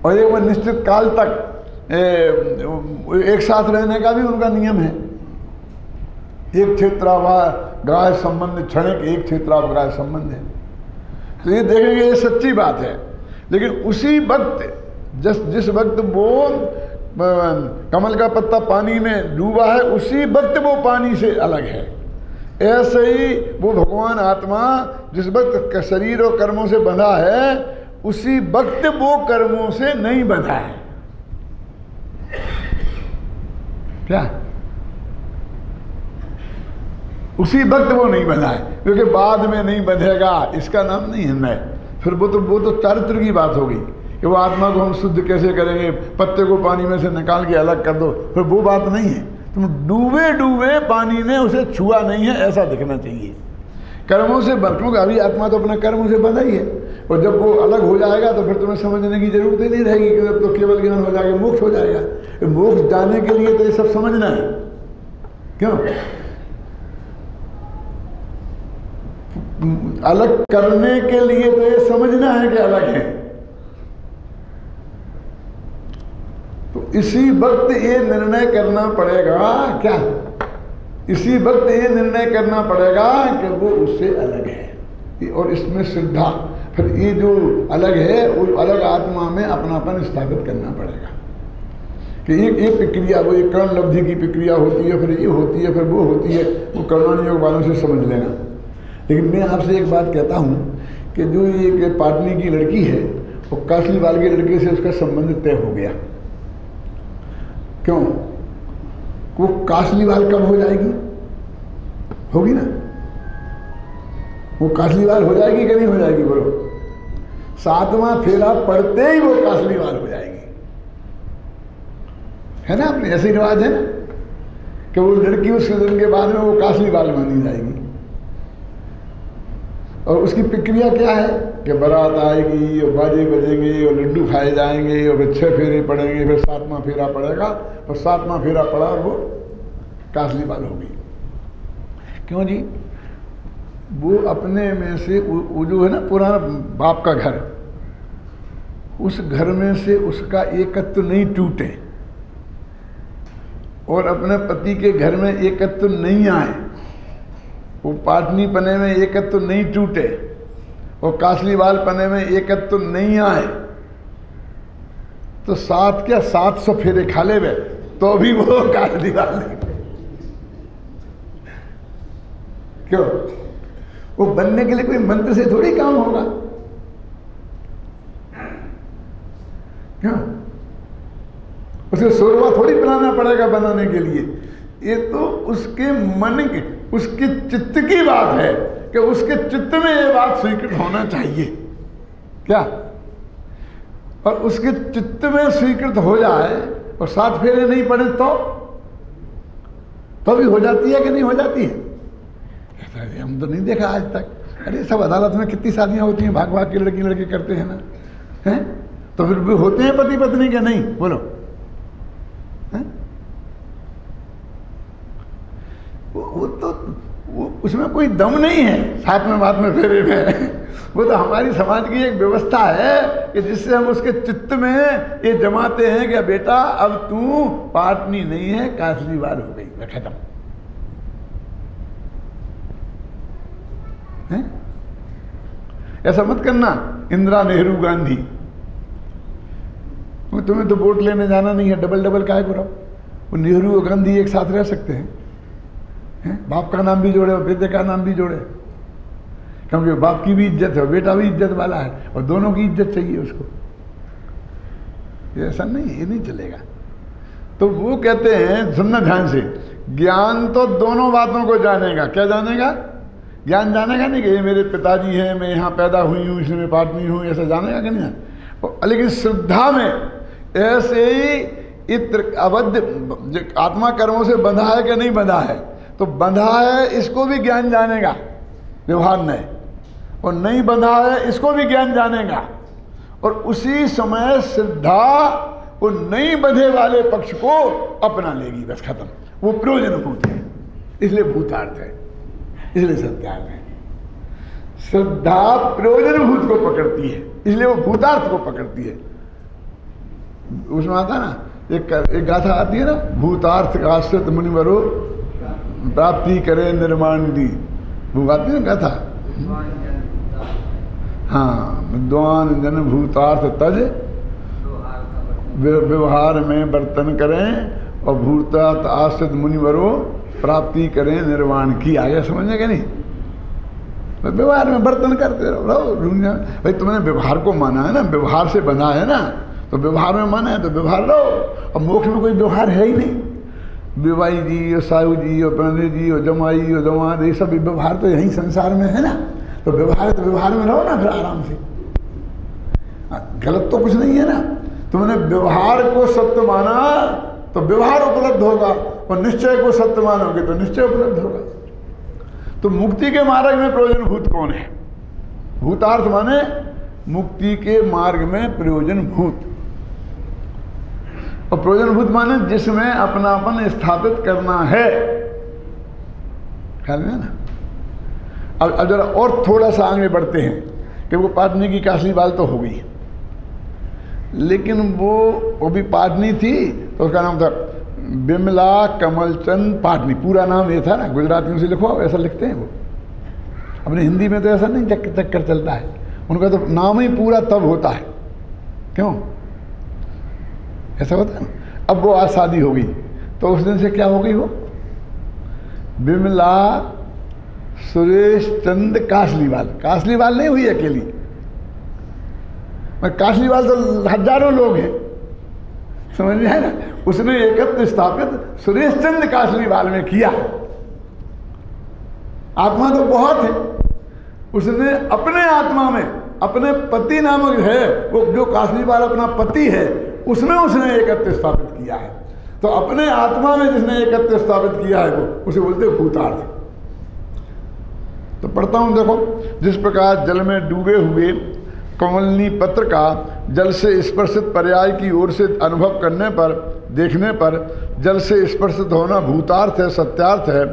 और एक वो निश्चित काल तक एक साथ रहने का भी उनका नियम है। एक क्षेत्रावगाह संबंध क्षणिक, एक क्षेत्रावगाह संबंध है। तो ये देखेंगे ये सच्ची बात है। लेकिन उसी वक्त जिस वक्त वो कमल का पत्ता पानी में डूबा है, उसी वक्त वो पानी से अलग है। ऐसे ही वो भगवान आत्मा जिस वक्त शरीर और कर्मों से बंधा है, उसी वक्त वो कर्मों से नहीं बंधा है। क्या? उसी वक्त वो नहीं बंधा है, क्योंकि बाद में नहीं बंधेगा इसका नाम नहीं है मैं। फिर वो तो चारित्र की बात होगी कि वो आत्मा को हम शुद्ध कैसे करेंगे, पत्ते को पानी में से निकाल के अलग कर दो, फिर वो बात नहीं है। तुम डूबे डूबे पानी ने उसे छुआ नहीं है ऐसा दिखना चाहिए। कर्मों से क्योंकि अभी आत्मा तो अपने कर्मों से बंधा ही है, और जब वो अलग हो जाएगा तो फिर तुम्हें समझने की जरूरत ही नहीं रहेगी, कि जब तो केवल ज्ञान हो जाएगा, मोक्ष हो जाएगा। मोक्ष जाने के लिए तो ये सब समझना है। क्यों? अलग करने के लिए तो ये समझना है कि अलग है। तो इसी वक्त ये निर्णय करना पड़ेगा। क्या? इसी वक्त ये निर्णय करना पड़ेगा कि वो उससे अलग है, और इसमें श्रद्धा। फिर ये जो अलग है वो अलग आत्मा में अपनापन स्थापित करना पड़ेगा कि एक प्रक्रिया, वो एक कर्ण लब्धि की प्रक्रिया होती है, फिर ये होती है, फिर वो होती है। वो कर्मानुयोग योग वालों से समझ लेना। लेकिन मैं आपसे एक बात कहता हूँ कि जो ये पाटनी की लड़की है, वो कासलीवाल की लड़के से उसका संबंध तय हो गया। क्यों? वो कासलीवाल कब हो जाएगी? होगी ना? वो कासलीवाल हो जाएगी कि नहीं हो जाएगी? बोलो। 7वां फेरा पड़ते ही वो कासलीवाल हो जाएगी, है ना? अपने ऐसे रिवाज है ना कि वो लड़की उसके दिन के बाद में वो कासलीवाल मानी जाएगी। और उसकी प्रक्रिया क्या है कि बारात आएगी और बाजे बजेंगे और लड्डू खाए जाएंगे और फिर 6 फेरे पड़ेंगे, फिर 7वां फेरा पड़ेगा, और 7वां फेरा पड़ा और वो कासलीवाल होगी। क्यों जी? वो अपने में से वो जो है ना पुराना बाप का घर, उस घर में से उसका एकत्व नहीं टूटे, और अपने पति के घर में एकत्व नहीं आए, वो पाटनी पने में एकत्व नहीं टूटे, और कासलीवाल पने में एकत्व नहीं आए, तो 700 फेरे खा ले वे तो भी वो कासलीवाल नहीं। क्यों? वो बनने के लिए कोई मंत्र से थोड़ी काम होगा। क्यों? उसे सोरवा थोड़ी बनाना पड़ेगा बनाने के लिए। ये तो उसके मन की, उसके चित्त की बात है कि उसके चित्त में ये बात स्वीकृत होना चाहिए। क्या? और उसके चित्त में स्वीकृत हो जाए और 7 फेरे नहीं पड़े तो भी हो जाती है कि नहीं हो जाती है? हम तो नहीं देखा आज तक। अरे सब अदालत में कितनी शादियां होती हैं, भाग भाग के लड़की लड़के करते हैं ना, हैं? तो फिर भी होते हैं पति पत्नी के? नहीं। बोलो। हैं? वो उसमें कोई दम नहीं है 7वें बात में फेरे में। वो तो हमारी समाज की एक व्यवस्था है कि जिससे हम उसके चित्त में ये जमाते हैं कि बेटा अब तू पाटनी नहीं है, कासलीवाल हो गई, खत्म। ऐसा मत करना इंदिरा, नेहरू, गांधी। तुम्हें तो वोट लेने जाना नहीं है, डबल डबल काहे करो? वो नेहरू और गांधी एक साथ रह सकते हैं, बाप का नाम भी जोड़े और बेटे का नाम भी जोड़े, क्योंकि बाप की भी इज्जत है, बेटा भी इज्जत वाला है, और दोनों की इज्जत चाहिए उसको। ये ऐसा नहीं, ये नहीं चलेगा। तो वो कहते हैं, सुनना ध्यान से, ज्ञान तो दोनों बातों को जानेगा। क्या जानेगा? ज्ञान जानेगा नहीं कि ये मेरे पिताजी हैं, मैं यहाँ पैदा हुई हूँ, इसलिए मैं पाटनी हूँ, ऐसा जानेगा कि नहीं? लेकिन श्रद्धा में ऐसे ही अबद्ध आत्मा कर्मों से बंधा है कि नहीं बंधा है, तो बंधा है इसको भी ज्ञान जानेगा व्यवहार में, और नहीं बंधा है इसको भी ज्ञान जानेगा। और उसी समय श्रद्धा वो नहीं बंधे वाले पक्ष को अपना लेगी, बस खत्म। वो प्रयोजनभूत है, इसलिए भूतार्थ है, इसलिए सत्यार्थ है। श्रद्धा प्रयोजनभूत को पकड़ती है, इसलिए वो भूतार्थ को पकड़ती है। उसमें आता है ना, एक गाथा आती है ना, भूतार्थ आश्रित मुनिवरो प्राप्ति करे निर्माण दी, वो आती है ना गाथा। हाँ, विद्वान जन भूतार्थ तज व्यवहार में बर्तन करें और भूतार्थ आश्रित मुनिवरो प्राप्ति करें निर्वाण की। आगे समझने के नहीं, व्यवहार में बर्तन करते रहो। भाई तुमने व्यवहार को माना है ना, व्यवहार से बना है ना, तो व्यवहार में माना है तो व्यवहार रहो। और मोक्ष में कोई व्यवहार है ही नहीं। विवाई जी और साहू जी और प्रणय जी और जमाई और जमात, ये सब व्यवहार तो यहीं संसार में है ना। तो व्यवहार है तो व्यवहार में रहो ना फिर आराम से। गलत तो कुछ नहीं है ना। तुमने व्यवहार को सत्य माना तो व्यवहार उपलब्ध होगा, और निश्चय को सत्य मानोगे तो निश्चय उपलब्ध होगा। तो मुक्ति के मार्ग में प्रयोजनभूत कौन है? भूतार्थ माने मुक्ति के मार्ग में प्रयोजनभूत, और प्रयोजनभूत माने जिसमें अपनापन स्थापित करना है। ख्याल में ना। अब जरा और थोड़ा सा आगे बढ़ते हैं कि वो पाटनी की कासली बाल तो हो गई, लेकिन वो भी पाटनी थी तो उसका नाम था बिमला कमलचंद पाटनी। पूरा नाम ये था ना, गुजरातियों से लिखो ऐसा लिखते हैं वो। अपने हिंदी में तो ऐसा नहीं चक्कर चलता है, उनका तो नाम ही पूरा तब होता है। क्यों ऐसा होता है ना? अब वो आज शादी हो गई तो उस दिन से क्या हो गई? वो बिमला सुरेश चंद कासलीवाल। कासलीवाल नहीं हुई अकेली, कासलीवाल तो हजारों लोग हैं, समझ में है ना। उसने एकत्व स्थापित सुरेश चंद कासलीवाल में किया। आत्मा तो बहुत है, उसने अपने आत्मा में अपने पति नामक है वो जो कासलीवाल अपना पति है उसमें उसने एकत्व स्थापित किया है। तो अपने आत्मा में जिसने एकत्व स्थापित किया है वो उसे बोलते भूतार्थ। तो पढ़ता हूं, देखो। जिस प्रकार जल में डूबे हुए कमलनी पत्र का जल से स्पर्शित पर्याय की ओर से अनुभव करने पर, देखने पर जल से स्पर्शित होना भूतार्थ है, सत्यार्थ है,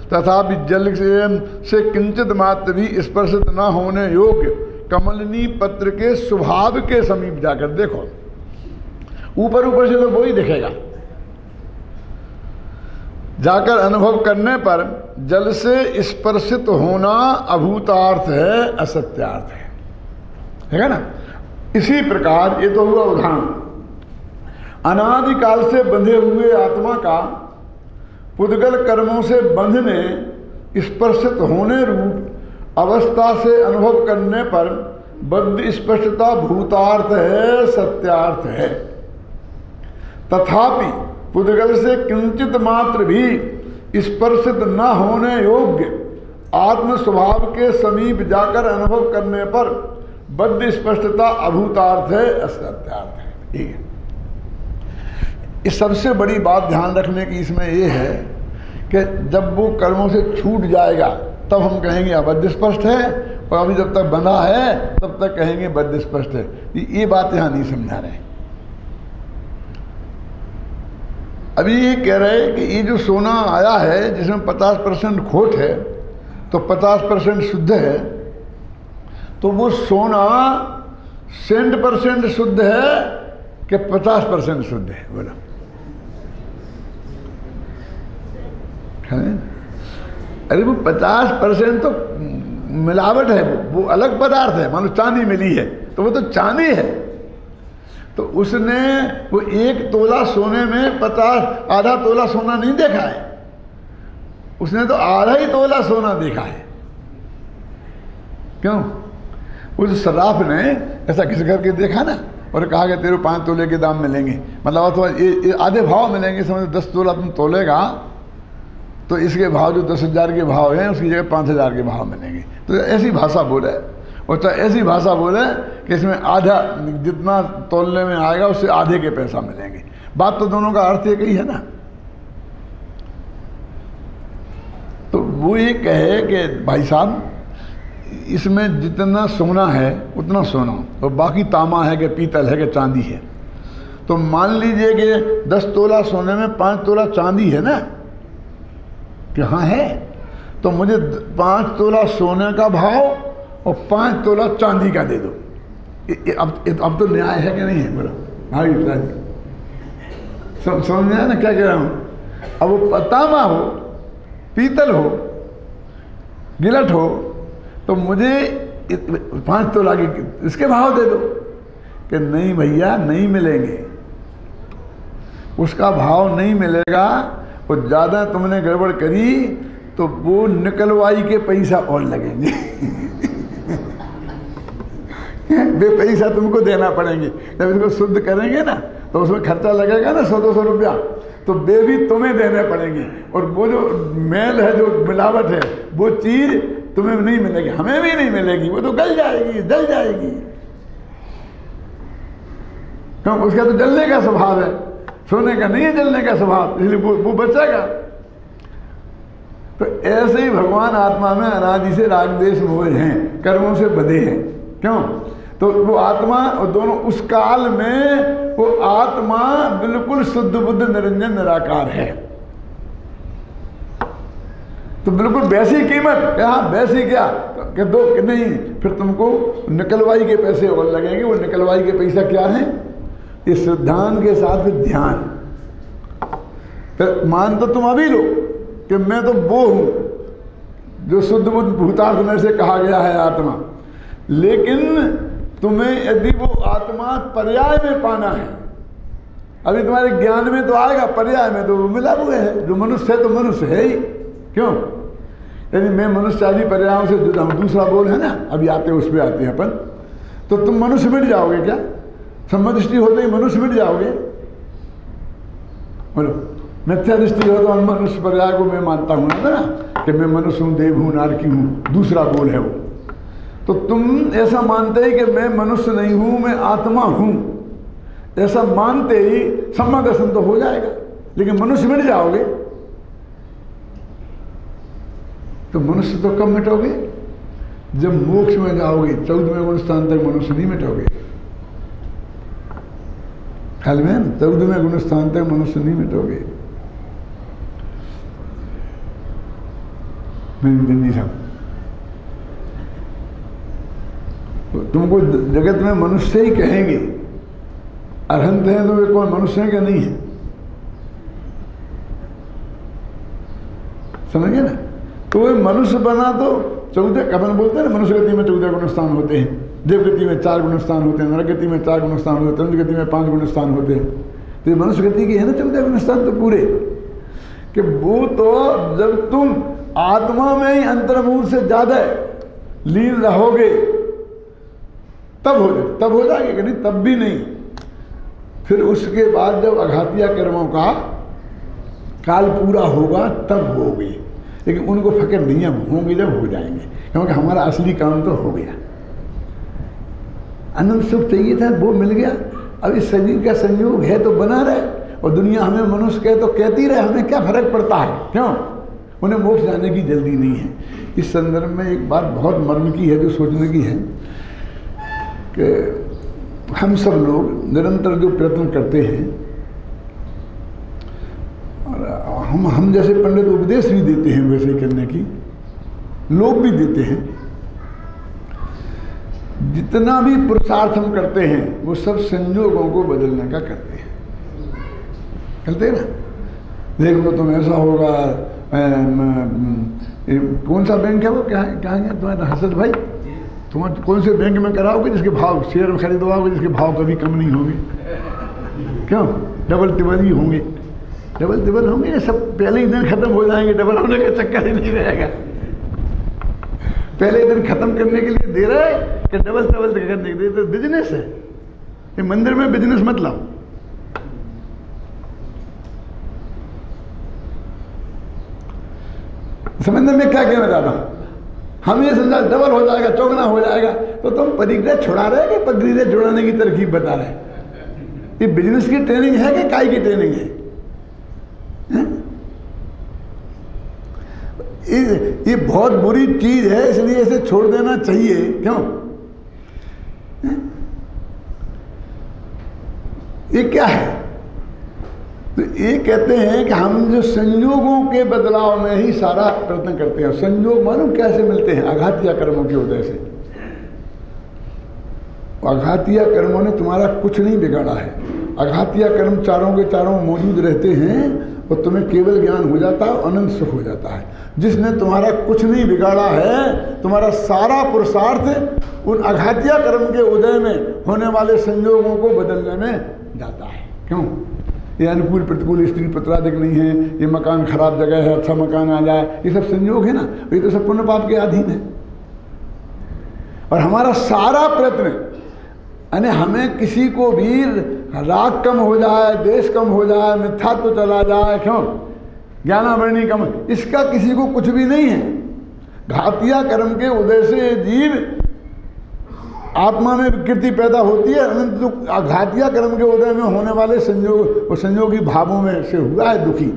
तथापि जल से किंचित मात्र भी स्पर्शित न होने योग्य कमलनी पत्र के स्वभाव के समीप जाकर देखो। ऊपर ऊपर से तो वो ही दिखेगा, जाकर अनुभव करने पर जल से स्पर्शित होना अभूतार्थ है, असत्यार्थ है ना। इसी प्रकार ये तो हुआ उदाहरण। अनादिकाल से बंधे हुए आत्मा का पुद्गल कर्मों से बंधने स्पर्शित होने रूप अवस्था से अनुभव करने पर बद्ध स्पष्टता भूतार्थ है, सत्यार्थ है। तथापि पुद्गल से किंचित मात्र भी स्पर्शित न होने योग्य आत्म स्वभाव के समीप जाकर अनुभव करने पर बद्ध स्पष्टता अभूतार्थ है, असत्यार्थ है। ठीक है। इस सबसे बड़ी बात ध्यान रखने की इसमें यह है कि जब वो कर्मों से छूट जाएगा तब हम कहेंगे अबद्ध स्पष्ट है, और अभी जब तक बंधा है तब तक कहेंगे बद्ध स्पष्ट है। ये बात यहाँ नहीं समझा रहे। अभी ये कह रहे हैं कि ये जो सोना आया है जिसमें 50% खोट है तो 50% शुद्ध है, तो वो सोना 100% शुद्ध है कि 50% शुद्ध है? बोला। अरे वो 50% तो मिलावट है, वो अलग पदार्थ है। मान लो चांदी मिली है तो वो तो चांदी है, तो उसने वो 1 तोला सोने में 50 आधा तोला सोना नहीं देखा है, उसने तो आधा ही तोला सोना देखा है। क्यों? उस सराफ ने ऐसा घिस करके देखा ना और कहा कि तेरे 5 तोले के दाम मिलेंगे, मतलब अथवा ये आधे भाव मिलेंगे। समझो 10 तोला तुम तोलेगा तो इसके भाव जो 10,000 के भाव हैं उसकी जगह 5,000 के भाव मिलेंगे। तो ऐसी भाषा बोले, और चाहे ऐसी भाषा बोले कि इसमें आधा जितना तोलने में आएगा उससे आधे के पैसा मिलेंगे। बात तो दोनों का अर्थ एक ही है ना। तो वो ये कहे कि भाई साहब इसमें जितना सोना है उतना सोना, और बाकी तांबा है कि पीतल है कि चांदी है। तो मान लीजिए कि 10 तोला सोने में 5 तोला चांदी है ना, कि हाँ है, तो मुझे 5 तोला सोने का भाव और 5 तोला चांदी का दे दो। अब तो न्याय है कि नहीं है? बोला भाई समझ में आया ना क्या कह रहा हूँ? अब वो तांबा हो, पीतल हो, गिलट हो, तो मुझे 5 तोला के इसके भाव दे दो। कि नहीं भैया, नहीं मिलेंगे, उसका भाव नहीं मिलेगा। वो ज़्यादा तुमने गड़बड़ करी तो वो निकलवाई के पैसा और लगेंगे वे पैसा तुमको देना पड़ेंगे। जब इसको शुद्ध करेंगे ना तो उसमें खर्चा लगेगा ना 100-200 रुपया, तो वे भी तुम्हें देने पड़ेंगे। और वो जो मेल है, जो मिलावट है, वो चीज़ तुम्हें नहीं मिलेगी, हमें भी नहीं मिलेगी, वो तो गल जाएगी, जल जाएगी। क्यों? उसका तो जलने का स्वभाव है, सोने का नहीं है जलने का स्वभाव, इसलिए वो बचेगा। तो ऐसे ही भगवान आत्मा में अनादि से राग द्वेष मोह हैं, कर्मों से बंधे हैं। क्यों? तो वो आत्मा और दोनों उस काल में वो आत्मा बिल्कुल शुद्ध बुद्ध निरंजन निराकार है। तो बिल्कुल वैसी कीमत, क्या वैसी क्या कि दो कि नहीं, फिर तुमको निकलवाई के पैसे और लगेंगे। वो निकलवाई के पैसा क्या है? इस सिद्धांत के साथ फिर ध्यान। फिर मान तो तुम अभी लो कि मैं तो वो हूं जो शुद्ध बुद्ध भूतार्थ में से कहा गया है आत्मा, लेकिन तुम्हें यदि वो आत्मा पर्याय में पाना है, अभी तुम्हारे ज्ञान में तो आएगा, पर्याय में तो वो मिला हुआ है। जो मनुष्य है तो मनुष्य है ही। क्यों? यदि मैं मनुष्य आदि पर्यायों से जुड़ा हूँ, दूसरा बोल है ना, अभी आते उस पर आते हैं अपन, तो तुम मनुष्य मिट जाओगे क्या? सम्मदृष्टि होते ही मनुष्य मिट जाओगे? बोलो, मिथ्या दृष्टि हो तो हम मनुष्य पर्याय को मैं मानता हूँ ना, कि मैं मनुष्य हूँ, देव हूँ, नारकी हूँ, दूसरा बोल है वो। तो तुम ऐसा मानते ही कि मैं मनुष्य नहीं हूँ, मैं आत्मा हूँ, ऐसा मानते ही सम्यक दर्शन तो हो जाएगा, लेकिन मनुष्य मिट जाओगे। तो मनुष्य तो कब मिटोगे? जब मोक्ष में जाओगे, 14वें गुण स्थान तक मनुष्य नहीं मिटोगे। ख्याल में 14वें गुण स्थान तक मनुष्य नहीं मिटोगे। बिंदी साहब, तुमको जगत में मनुष्य ही कहेंगे, अरहंत हैं तो वे कौन मनुष्य हैं क्या? नहीं है। समझ गए ना? तो वे मनुष्य बना तो 14, अपन बोलते हैं ना, मनुष्य गति में 14 गुण स्थान होते हैं, देव गति में 4 गुण स्थान होते हैं, नरक गति में 4 गुण स्थान होते हैं, तंत्र गति में 5 गुण स्थान होते हैं। तो ये मनुष्य गति के है ना 14 गुण स्थान तो पूरे, कि वो तो जब तुम आत्मा में ही अंतर्मूल से ज्यादा लीन रहोगे तब हो जाएगा कि नहीं? तब भी नहीं। फिर उसके बाद जब अघातिया कर्मों का काल पूरा होगा तब होगी, लेकिन उनको फकर नहीं है, होंगे जब हो जाएंगे, क्योंकि हमारा असली काम तो हो गया। अनंत सुख चाहिए था, वो मिल गया। अब इस शरीर का संयोग है तो बना रहे, और दुनिया हमें मनुष्य कहे तो कहती रहे, हमें क्या फर्क पड़ता है? क्यों? उन्हें मोक्ष जाने की जल्दी नहीं है। इस संदर्भ में एक बात बहुत मर्म की है, जो सोचने की है कि हम सब लोग निरंतर जो प्रयत्न करते हैं, और हम जैसे पंडित उपदेश भी देते हैं वैसे करने की, लोग भी देते हैं, जितना भी पुरुषार्थ हम करते हैं वो सब संयोगों को बदलने का करते हैं ना। देख लो तुम, ऐसा होगा, कौन सा बैंक है वो, क्या है तुम्हारा हसद भाई, तुम कौन से बैंक में कराओगे जिसके भाव शेयर में खरीदवाओगे जिसके भाव कभी कम नहीं होंगे? क्यों? डबल टिबल ही होंगे, डबल टिबल होंगे, ये सब पहले ही दिन खत्म हो जाएंगे, डबल होने का चक्कर ही नहीं रहेगा। पहले दिन खत्म करने के लिए दे रहा है कि डबल टिबल करने के लिए? तो बिजनेस है ये, मंदिर में बिजनेस मत लाओ। समझने में क्या कहना चाहता हूं? हम ये समझा डबल हो जाएगा, चौगुना हो जाएगा, तो तुम परिग्रह छुड़ा रहे कि परिग्रह छुड़ाने की तरकीब बता रहे? ये बिजनेस की ट्रेनिंग है कि काय की ट्रेनिंग है? ये बहुत बुरी चीज है, इसलिए इसे छोड़ देना चाहिए। क्यों? ये क्या है? तो ये कहते हैं कि हम जो संयोगों के बदलाव में ही सारा प्रयत्न करते हैं। संयोग मालूम कैसे मिलते हैं? आघातिया कर्मों की वजह से। आघातिया कर्मों ने तुम्हारा कुछ नहीं बिगाड़ा है, अघातिया कर्म चारों के चारों मौजूद रहते हैं और तुम्हें केवल ज्ञान हो जाता है, अनंत सुख हो जाता है। जिसने तुम्हारा कुछ नहीं बिगाड़ा है, तुम्हारा सारा पुरुषार्थ उन अघातिया कर्म के उदय में होने वाले संयोगों को बदलने में जाता है। क्यों? ये अनुकूल प्रतिकूल स्त्री पत्राधिक नहीं है, ये मकान खराब जगह है, अच्छा मकान आ जाए, ये सब संयोग है ना, ये तो सब पुण्य पाप के अधीन है। और हमारा सारा प्रयत्न, यानी हमें किसी को भी राग कम हो जाए, देश कम हो जाए, मिथ्यात्व चला जाए, क्यों? ज्ञानावरणी कम, इसका किसी को कुछ भी नहीं है। घातिया कर्म के उदय से जीव आत्मा में विकृति पैदा होती है, अनंत घातिया कर्म के उदय में होने वाले संयोग और संयोगी भावों में से हुआ है दुखी।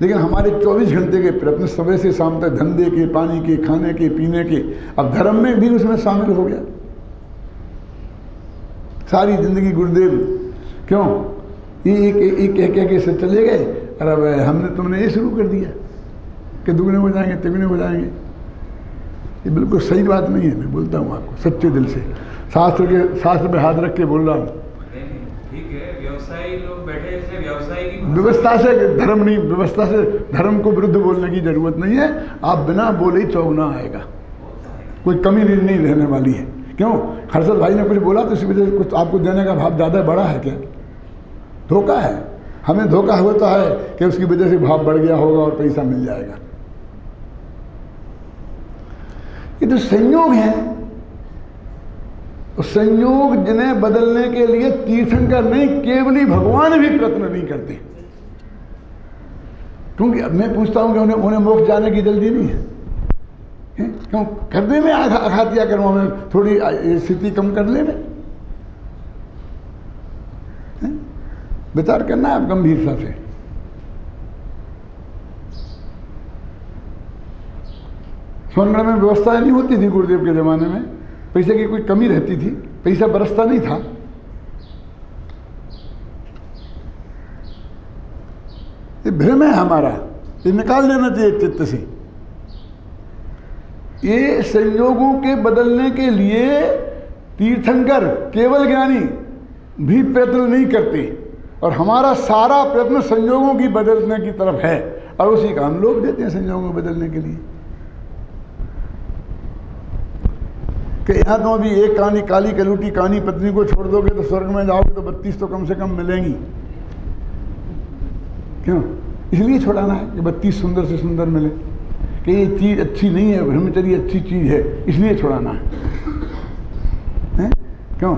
लेकिन हमारे 24 घंटे के प्रयत्न सुबह से शाम तक धंधे के, पानी के, खाने के, पीने के, अब धर्म में भी उसमें शामिल हो गया। सारी जिंदगी गुरुदेव क्यों ये एक कह के से चले गए, और अब हमने तुमने ये शुरू कर दिया कि दुगने हो जाएंगे, तिगने हो जाएंगे। ये बिल्कुल सही बात नहीं है, मैं बोलता हूँ आपको सच्चे दिल से, शास्त्र पे हाथ रख के बोल रहा हूँ। ठीक है, व्यवसायी लोग बैठे ऐसे व्यवसायी की व्यवस्था से धर्म नहीं, व्यवस्था से धर्म को विरुद्ध बोलने की जरूरत नहीं है। आप बिना बोले ही चौगुना आएगा, कोई कमी नहीं रहने वाली है। क्यों? हर्षद भाई ने कुछ बोला तो इसी वजह से कुछ आपको देने का भाव ज़्यादा बड़ा है क्या? धोखा है, हमें धोखा होता है कि उसकी वजह से भाव बढ़ गया होगा और पैसा मिल जाएगा। ये तो संयोग है, संयोग जिन्हें बदलने के लिए तीर्थंकर नहीं, केवली भगवान भी प्रयत्न नहीं करते। क्योंकि मैं पूछता हूं कि उन्हें मोक्ष जाने की जल्दी नहीं है, क्यों? कर दे में अघातिया कर्मों में थोड़ी स्थिति कम कर ले में, विचार करना है आप गंभीरता से। सोनगढ़ में व्यवस्था नहीं होती थी गुरुदेव के ज़माने में, पैसे की कोई कमी रहती थी, पैसा बरसता नहीं था। ये भ्रम है हमारा, ये निकाल देना चाहिए चित्त से। ये संयोगों के बदलने के लिए तीर्थंकर केवल ज्ञानी भी प्रयत्न नहीं करते, और हमारा सारा प्रयत्न संयोगों की बदलने की तरफ है, और उसी का हम लोग देते हैं संयोगों को बदलने के लिए। कि यहाँ तो अभी एक कहानी काली कलूटी कहानी पत्नी को छोड़ दोगे तो स्वर्ग में जाओगे तो 32 तो कम से कम मिलेंगी। क्यों? इसलिए छोड़ाना है कि 32 सुंदर से सुंदर मिले, कि ये चीज़ अच्छी नहीं है, ब्रह्मचर्य अच्छी चीज़ है, इसलिए छोड़ाना है? क्यों?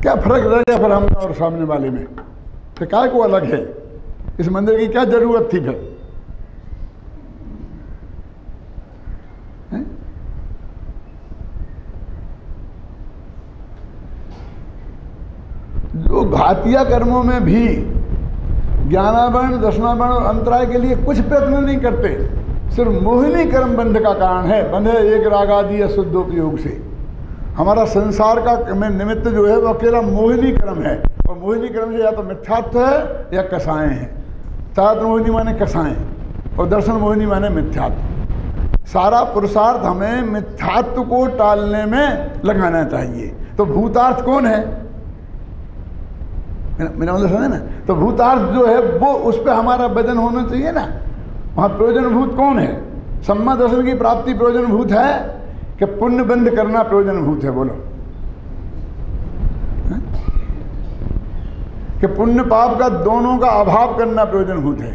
क्या फर्क रह गया फिर हम और सामने वाले में? तो काय को अलग है? इस मंदिर की क्या जरूरत थी फिर? जो घातिया कर्मों में भी ज्ञानावरण, दर्शनावरण और अंतराय के लिए कुछ प्रयत्न नहीं करते, सिर्फ मोहिनी कर्म बंध का कारण है। बंध है एक राग आदि या शुद्धोपयोग से। हमारा संसार का में निमित्त जो है वो अकेला मोहिनी कर्म है, और मोहिनी कर्म से या तो मिथ्यात्व है या कसाएं हैं। चात्र मोहिनी माने कसाएं, और दर्शन मोहिनी माने मिथ्यात्व। सारा पुरुषार्थ हमें मिथ्यात्व को टालने में लगाना चाहिए। तो भूतार्थ कौन है? मेरा मतलब समझे ना? तो भूतार्थ जो है वो उस पर हमारा वजन होना चाहिए ना। वहाँ प्रयोजनभूत कौन है? सम्मा दर्शन की प्राप्ति प्रयोजनभूत है कि पुण्य बंध करना प्रयोजनभूत है? बोलो, कि पुण्य पाप का दोनों का अभाव करना प्रयोजनभूत है?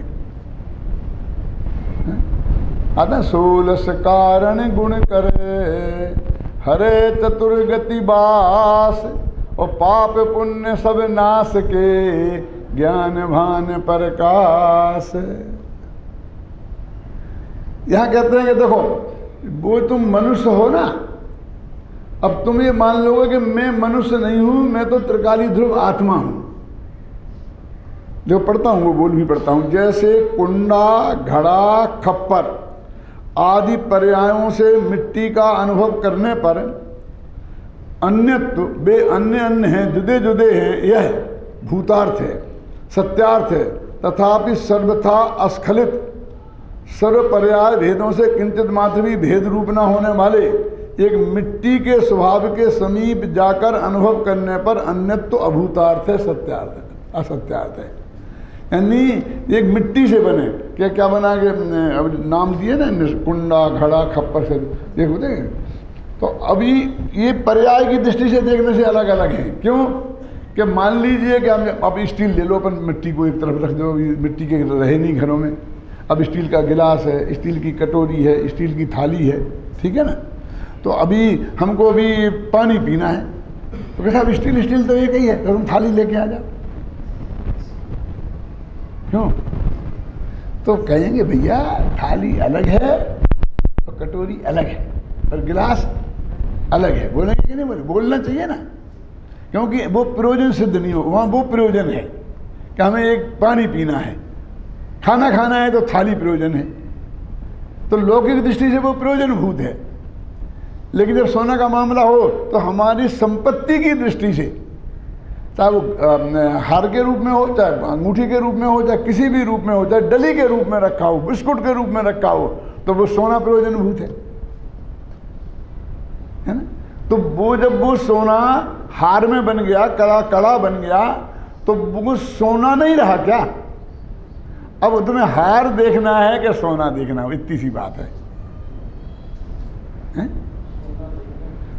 आता 16 कारण गुण करे, हरे चतुर्गति बास, और पाप पुण्य सब नाश के, ज्ञान भान प्रकाश। यहां कहते हैं कि देखो, वो तुम मनुष्य हो ना, अब तुम ये मान लोगे कि मैं मनुष्य नहीं हूं, मैं तो त्रिकाली ध्रुव आत्मा हूं। जो पढ़ता हूं वो बोल भी पढ़ता हूं। जैसे कुंडा, घड़ा, खप्पर आदि पर्यायों से मिट्टी का अनुभव करने पर अन्यत्व वे अन्य अन्य हैं, जुदे जुदे हैं, यह भूतार्थ है, सत्यार्थ है। तथापि सर्वथा अस्खलित सर्व पर्याय भेदों से किंचित मात्र भी भेद रूप न होने वाले एक मिट्टी के स्वभाव के समीप जाकर अनुभव करने पर अन्यत्व अभूतार्थ है, सत्यार्थ असत्यार्थ है। यानी एक मिट्टी से बने, क्या क्या बना के अब नाम दिए ना, कुंडा, घड़ा, खप्पर से देखो देख। तो अभी ये पर्याय की दृष्टि से देखने से अलग अलग है। क्यों कि मान लीजिए कि हम अब स्टील ले लो, अपन मिट्टी को एक तरफ रख दो, मिट्टी के रहे नहीं घरों में। अब स्टील का गिलास है, स्टील की कटोरी है, स्टील की थाली है, ठीक है ना। तो अभी हमको अभी पानी पीना है, तो कैसा अब स्टील तो एक ही है, तो तुम थाली लेके आ जाओ। क्यों? तो कहेंगे भैया थाली अलग है और कटोरी अलग है और गिलास अलग है। बोलेंगे कि नहीं बोले? बोलना चाहिए ना, क्योंकि वो प्रयोजन सिद्ध नहीं हो। वहाँ वो प्रयोजन है कि हमें एक पानी पीना है, खाना खाना है तो थाली प्रयोजन है, तो लौकिक दृष्टि से वो प्रयोजनभूत है। लेकिन जब सोना का मामला हो तो हमारी संपत्ति की दृष्टि से, चाहे वो हार के रूप में हो, चाहे अंगूठी के रूप में हो, चाहे किसी भी रूप में हो, चाहे डली के रूप में रखा हो, बिस्कुट के रूप में रखा हो, तो वो सोना प्रयोजनभूत है ना। तो वो जब वो सोना हार में बन गया, कड़ा बन गया, तो वो सोना नहीं रहा क्या? अब तुम्हें हार देखना है कि सोना देखना हो, इतनी सी बात है, हैं?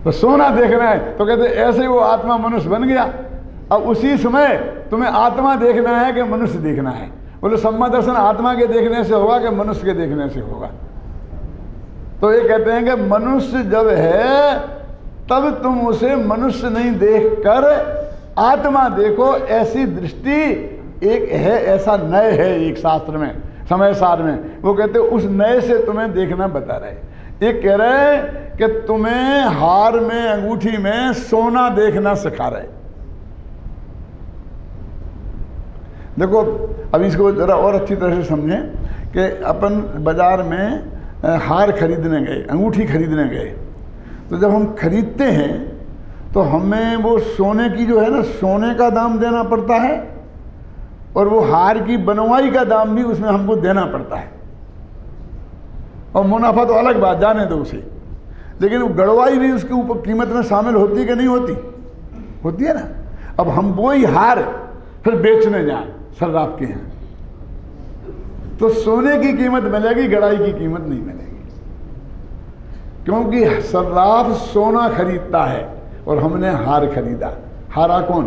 तो सोना देखना है तो कहते ऐसे वो आत्मा मनुष्य बन गया। अब उसी समय तुम्हें आत्मा देखना है कि मनुष्य देखना है? बोले सम्मा दर्शन आत्मा के देखने से होगा कि मनुष्य के देखने से होगा? तो ये कहते हैं कि मनुष्य जब है तब तुम उसे मनुष्य नहीं देखकर आत्मा देखो। ऐसी दृष्टि एक है, ऐसा नय है एक शास्त्र में, समय सार में। वो कहते उस नय से तुम्हें देखना बता रहे। एक कह रहे कि तुम्हें हार में, अंगूठी में सोना देखना सिखा रहे। देखो अब इसको जरा और अच्छी तरह से समझें कि अपन बाजार में हार खरीदने गए, अंगूठी खरीदने गए, तो जब हम खरीदते हैं तो हमें वो सोने की जो है ना, सोने का दाम देना पड़ता है और वो हार की बनवाई का दाम भी उसमें हमको देना पड़ता है। और मुनाफा तो अलग बात, जाने दो उसे, लेकिन वो गड़वाई भी उसके ऊपर कीमत में शामिल होती है कि नहीं होती? होती है ना। अब हम वो ही हार फिर बेचने जाए सर्राफ के यहाँ, तो सोने की कीमत मिलेगी, गड़ाई की कीमत नहीं मिलेगी, क्योंकि सर्राफ सोना खरीदता है और हमने हार खरीदा। हारा कौन?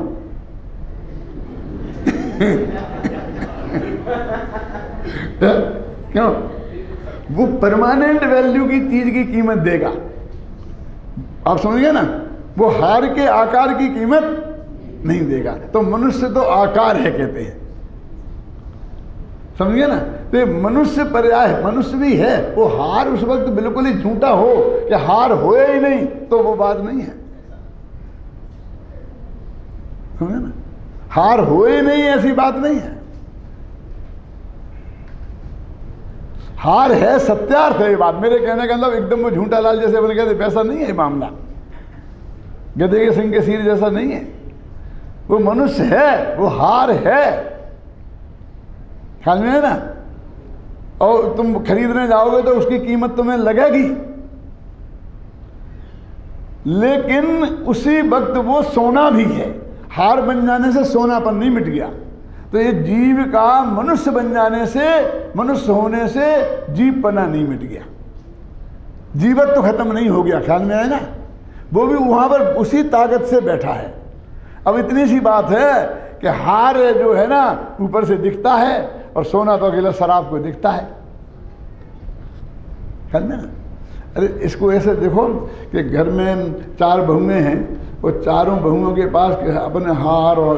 क्यों? वो परमानेंट वैल्यू की चीज की कीमत देगा। आप समझिए ना, वो हार के आकार की कीमत नहीं देगा। तो मनुष्य तो आकार है कहते हैं, समझिए ना। तो मनुष्य पर्याय, मनुष्य भी है। वो हार उस वक्त बिल्कुल ही झूठा हो कि हार होए ही नहीं, तो वो बात नहीं है, समझे ना। हार होए नहीं ऐसी बात नहीं है। हार है, सत्यार्थ है ये बात। मेरे कहने का मतलब एकदम वो झूठा लाल जैसे बोले कहते वैसा नहीं है मामला, गधे के सिंह के सिर जैसा नहीं है। वो मनुष्य है, वो हार है, ख्याल में है ना। और तुम खरीदने जाओगे तो उसकी कीमत तुम्हें लगेगी, लेकिन उसी वक्त वो सोना भी है। हार बन जाने से सोनापन नहीं मिट गया। तो ये जीव का मनुष्य बन जाने से, मनुष्य होने से जीवपना नहीं मिट गया, जीवत तो खत्म नहीं हो गया, ख्याल में आए ना। वो भी वहां पर उसी ताकत से बैठा है। अब इतनी सी बात है कि हार जो है ना ऊपर से दिखता है और सोना तो अकेला शराब को दिखता है, ख्याल में ना। अरे इसको ऐसे देखो कि घर में 4 बहुएं हैं, वो चारों बहुओं के पास अपने हार और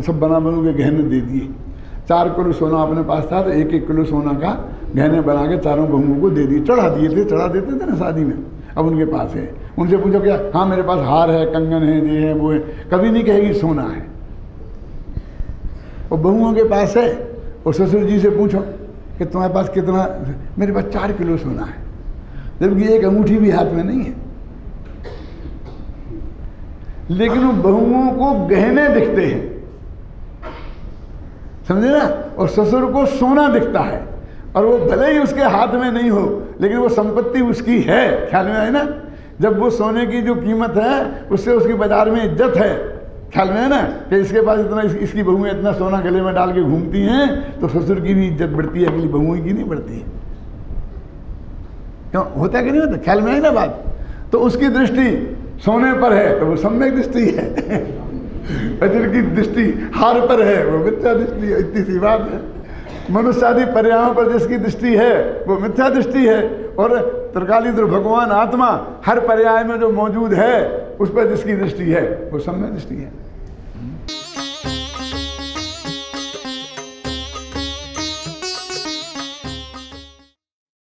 सब बना के गहने दे दिए। 4 किलो सोना अपने पास था, तो 1-1 किलो सोना का गहने बना के चारों बहुओं को दे दिए, चढ़ा देते थे ना शादी में। अब उनके पास है, उनसे पूछो क्या? हाँ मेरे पास हार है, कंगन है, ये है, वो है। कभी नहीं कहेगी सोना है। और बहुओं के पास है, और ससुर जी से पूछो कि तुम्हारे पास कितना? मेरे पास 4 किलो सोना है, जबकि एक अंगूठी भी हाथ में नहीं है। लेकिन वो बहुओं को गहने दिखते हैं, समझे ना। और ससुर को सोना दिखता है, और वो भले ही उसके हाथ में नहीं हो, लेकिन वो संपत्ति उसकी है, ख्याल में है ना। जब वो सोने की जो कीमत है उससे उसकी बाजार में इज्जत है, ख्याल में है ना, कि इसके पास इतना, इसकी बहुएं इतना सोना गले में डाल के घूमती हैं, तो ससुर की भी इज्जत बढ़ती है, अगली बहुओं की नहीं बढ़ती है। क्यों होता है कि नहीं होता, ख्याल में है ना बात। तो उसकी दृष्टि सोने पर है तो वो सम्यक दृष्टि है, अजर की दृष्टि हार पर है वो मिथ्या दृष्टि है। इतनी सी बात है। मनुष्य आदि पर्यायों पर जिसकी दृष्टि है वो मिथ्या दृष्टि है, और त्रिकालीन भगवान आत्मा हर पर्याय में जो मौजूद है उस पर जिसकी दृष्टि है वो सम्यक दृष्टि है।